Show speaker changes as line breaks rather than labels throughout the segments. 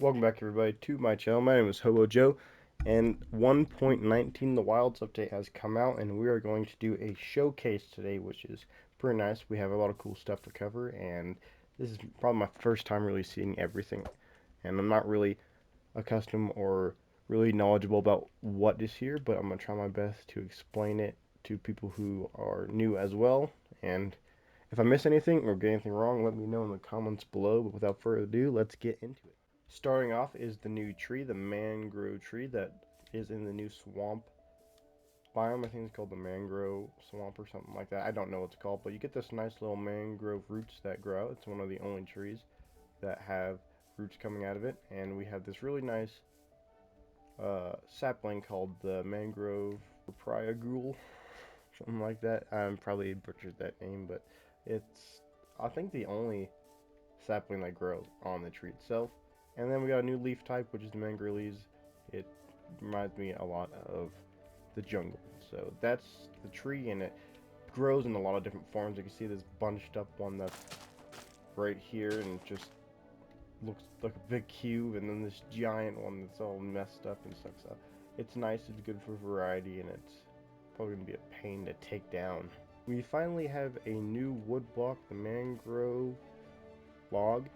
Welcome back everybody to my channel. My name is Hobo Joe, and 1.19 The Wilds update has come out, and we are going to do a showcase today, which is pretty nice. We have a lot of cool stuff to cover, and this is probably my first time really seeing everything, and I'm not really accustomed or really knowledgeable about what is here, but I'm going to try my best to explain it to people who are new as well. And if I miss anything or get anything wrong, let me know in the comments below. But without further ado, let's get into it. Starting off is the new tree, the mangrove tree that is in the new swamp biome. I think it's called the mangrove swamp or something like that. I don't know what it's called, but you get this nice little mangrove roots that grow out. It's one of the only trees that have roots coming out of it, and we have this really nice sapling called the mangrove propriagule, something like that. I'm probably butchered that name, but it's I think the only sapling that grows on the tree itself. And then we got a new leaf type, which is the mangrove leaves. It reminds me a lot of the jungle. So that's the tree, and it grows in a lot of different forms. You can see this bunched up one that's right here, and it just looks like a big cube, and then this giant one that's all messed up and sucks up. It's nice, it's good for variety, and it's probably going to be a pain to take down. We finally have a new wood block, the mangrove log.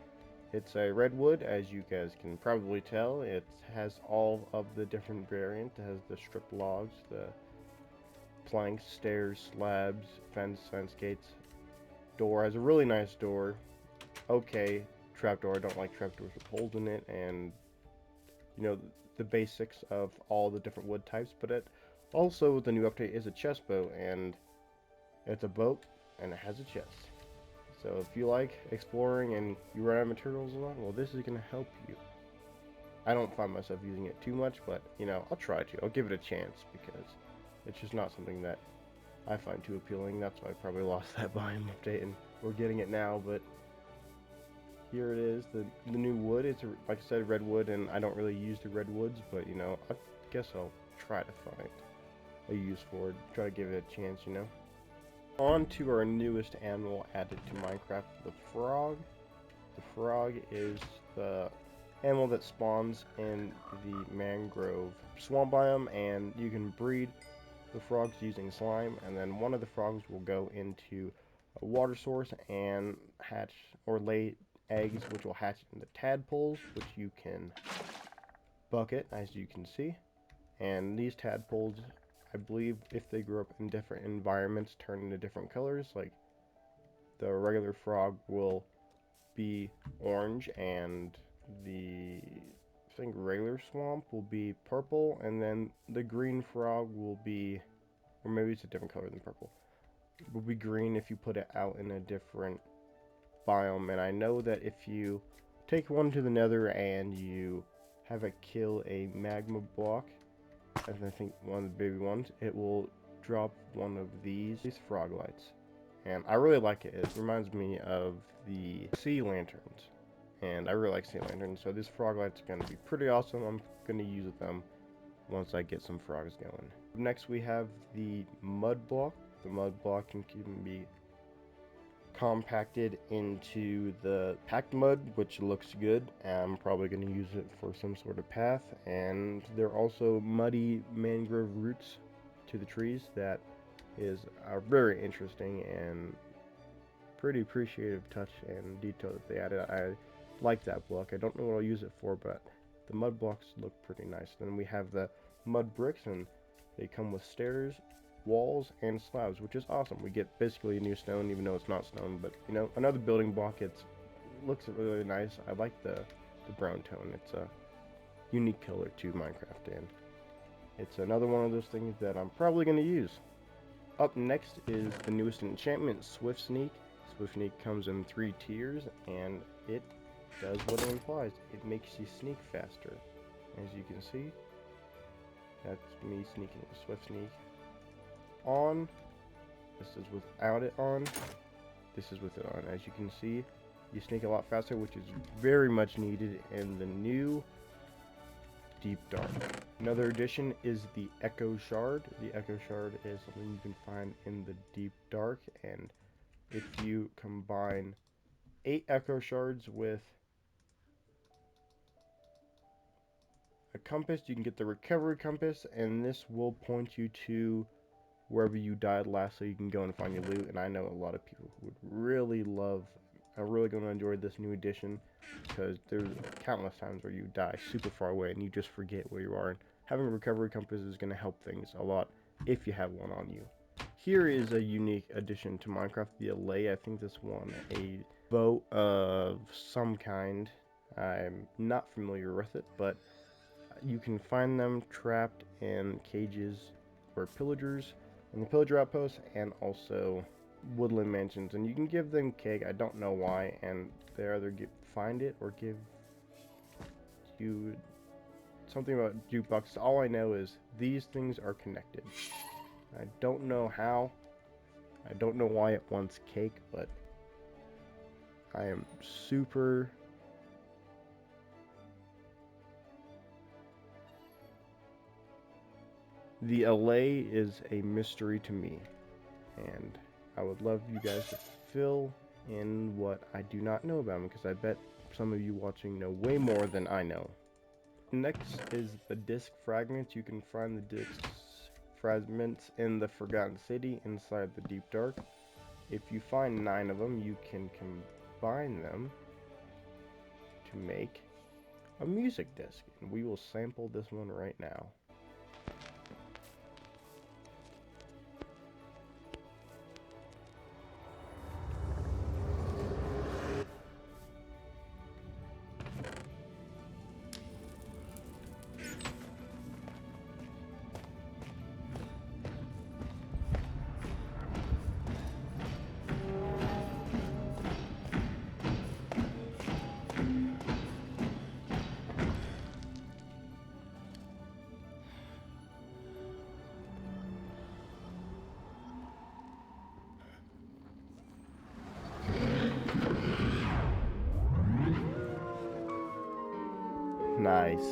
It's a redwood, as you guys can probably tell. It has all of the different variants. It has the strip logs, the planks, stairs, slabs, fence gates. Door has a really nice door. Okay, trapdoor. I don't like trapdoors with holes in it, and you know the basics of all the different wood types. But it also, the new update is a chest boat, and it's a boat and it has a chest. So if you like exploring and you run out of materials a lot, well, this is going to help you. I don't find myself using it too much, but I'll try to. I'll give it a chance because it's just not something that I find too appealing. That's why I probably lost that biome update, and we're getting it now. But here it is, the new wood. It's like I said, redwood, and I don't really use the redwoods, but I guess I'll try to find a use for it. Try to give it a chance. On to our newest animal added to Minecraft, the frog. The frog is the animal that spawns in the mangrove swamp biome, and you can breed the frogs using slime, and then one of the frogs will go into a water source and hatch or lay eggs, which will hatch into tadpoles, which you can bucket, as you can see. And these tadpoles, I believe, if they grow up in different environments, turn into different colors. Like the regular frog will be orange, and the I think regular swamp will be purple, and then the green frog will be, or maybe it's a different color than purple, will be green if you put it out in a different biome. And I know that if you take one to the nether and you have it kill a magma block, and I think one of the baby ones, it will drop one of these frog lights. And I really like it. It reminds me of the sea lanterns, and I really like sea lanterns, so this frog light's going to be pretty awesome. I'm going to use them once I get some frogs going. Next we have the mud block. The mud block can be compacted into the packed mud, which looks good. I'm probably going to use it for some sort of path, and there are also muddy mangrove roots to the trees that is very interesting and pretty appreciative touch and detail that they added. I like that block. I don't know what I'll use it for, but the mud blocks look pretty nice. Then we have the mud bricks, and they come with stairs, walls, and slabs, which is awesome. We get basically a new stone, even though it's not stone, but another building block. It looks really nice. I like the brown tone. It's a unique color to Minecraft, and it's another one of those things that I'm probably going to use. Up next is the newest enchantment, Swift Sneak. Swift Sneak comes in 3 tiers, and it does what it implies. It makes you sneak faster. As you can see, that's me sneaking with Swift Sneak on. This is without it on. This is with it on. As you can see, you sneak a lot faster, which is very much needed in the new Deep Dark. Another addition is the Echo Shard. The Echo Shard is something you can find in the Deep Dark, and if you combine 8 Echo Shards with compass, you can get the recovery compass, and this will point you to wherever you died last so you can go and find your loot. And I know a lot of people who would really love, are really going to enjoy this new edition, because there's countless times where you die super far away and you just forget where you are. And having a recovery compass is going to help things a lot if you have one on you. Here is a unique addition to Minecraft, the Allay. I think this one a boat of some kind. I'm not familiar with it, but you can find them trapped in cages or pillagers in the pillager outposts, and also woodland mansions, and you can give them cake. I don't know why, and they either find it or give you something about jukeboxes. All I know is these things are connected. I don't know how. I don't know why it wants cake, but I am super The Allay is a mystery to me, and I would love you guys to fill in what I do not know about them, because I bet some of you watching know way more than I know. Next is the disc fragments. You can find the disc fragments in the Forgotten City inside the Deep Dark. If you find 9 of them, you can combine them to make a music disc, and we will sample this one right now. Nice.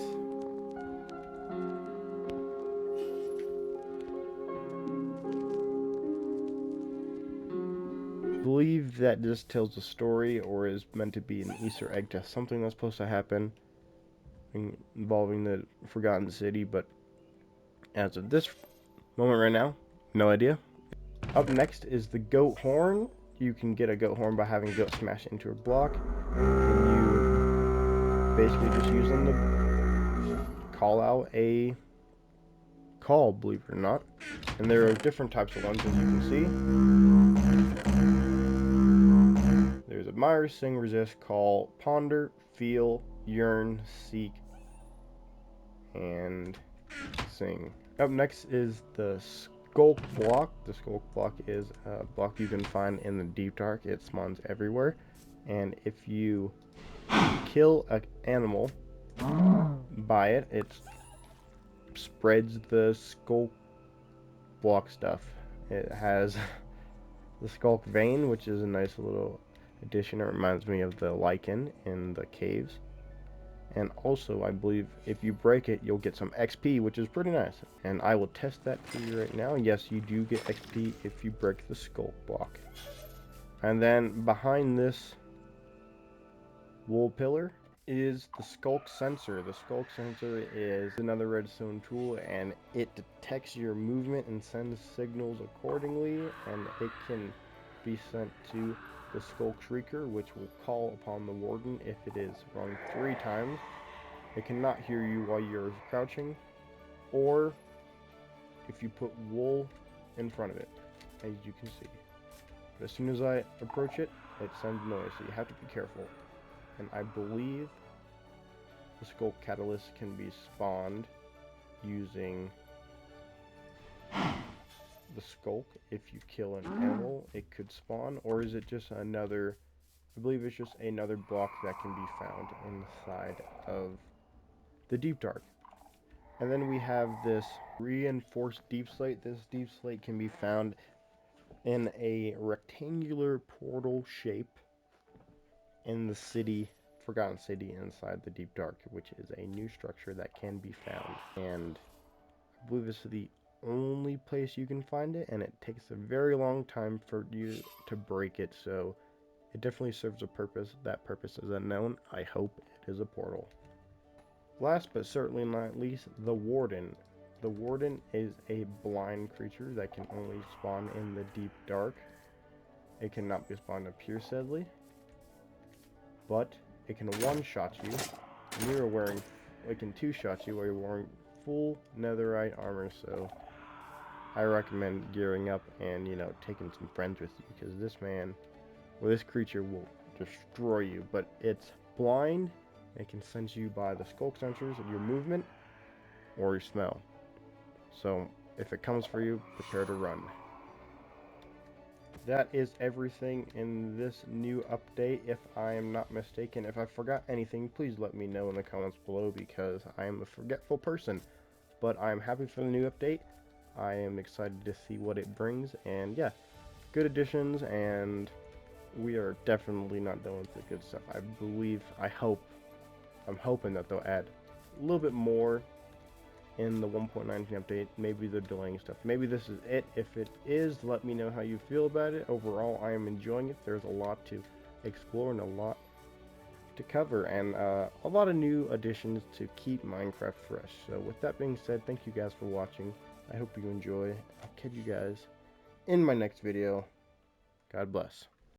I believe that just tells a story, or is meant to be an Easter egg to something that's supposed to happen involving the Forgotten City, but as of this moment right now, no idea. Up next is the goat horn. You can get a goat horn by having a goat smash into a block, and you basically just use them to call out a call, believe it or not. And there are different types of ones, as you can see. There's admire, sing, resist, call, ponder, feel, yearn, seek, and sing. Up next is the skulk block. The skulk block is a block you can find in the Deep Dark. It spawns everywhere, and if you kill an animal by it, it spreads the skulk block stuff. It has the skulk vein, which is a nice little addition. It reminds me of the lichen in the caves. And also, I believe if you break it, you'll get some XP, which is pretty nice. And I will test that for you right now. Yes, you do get XP if you break the skulk block. And then behind this wool pillar is the skulk sensor. The skulk sensor is another redstone tool, and it detects your movement and sends signals accordingly, and it can be sent to the skulk shrieker, which will call upon the warden if it is rung 3 times. It cannot hear you while you're crouching, or if you put wool in front of it, as you can see. But as soon as I approach it, it sends noise, so you have to be careful. And I believe the skulk catalyst can be spawned using the skulk. If you kill an animal, it could spawn, or is it just another, I believe it's just another block that can be found inside of the Deep Dark. And then we have this reinforced deep slate. This deep slate can be found in a rectangular portal shape in the city, Forgotten City, inside the Deep Dark, which is a new structure that can be found. And I believe this is the only place you can find it, and it takes a very long time for you to break it, so it definitely serves a purpose. That purpose is unknown. I hope it is a portal. Last but certainly not least, the Warden. The Warden is a blind creature that can only spawn in the deep dark. It cannot be spawned up here, sadly. But it can one-shot you. And you're wearing... It can two-shot you while you're wearing full netherite armor, so... I recommend gearing up and, you know, taking some friends with you. Because this man... Well, this creature will destroy you. But it's blind. It can sense you by the skull sensors of your movement or your smell. So, if it comes for you, prepare to run. That is everything in this new update, if I am not mistaken. If I forgot anything, please let me know in the comments below, because I am a forgetful person. But I am happy for the new update. I am excited to see what it brings, and yeah, good additions, and we are definitely not done with the good stuff. I'm hoping that they'll add a little bit more in the 1.19 update. Maybe they're delaying stuff. Maybe this is it. If it is, let me know how you feel about it. Overall, I am enjoying it. There's a lot to explore and a lot to cover, and a lot of new additions to keep Minecraft fresh. So with that being said, thank you guys for watching. I hope you enjoy. I'll catch you guys in my next video. God bless.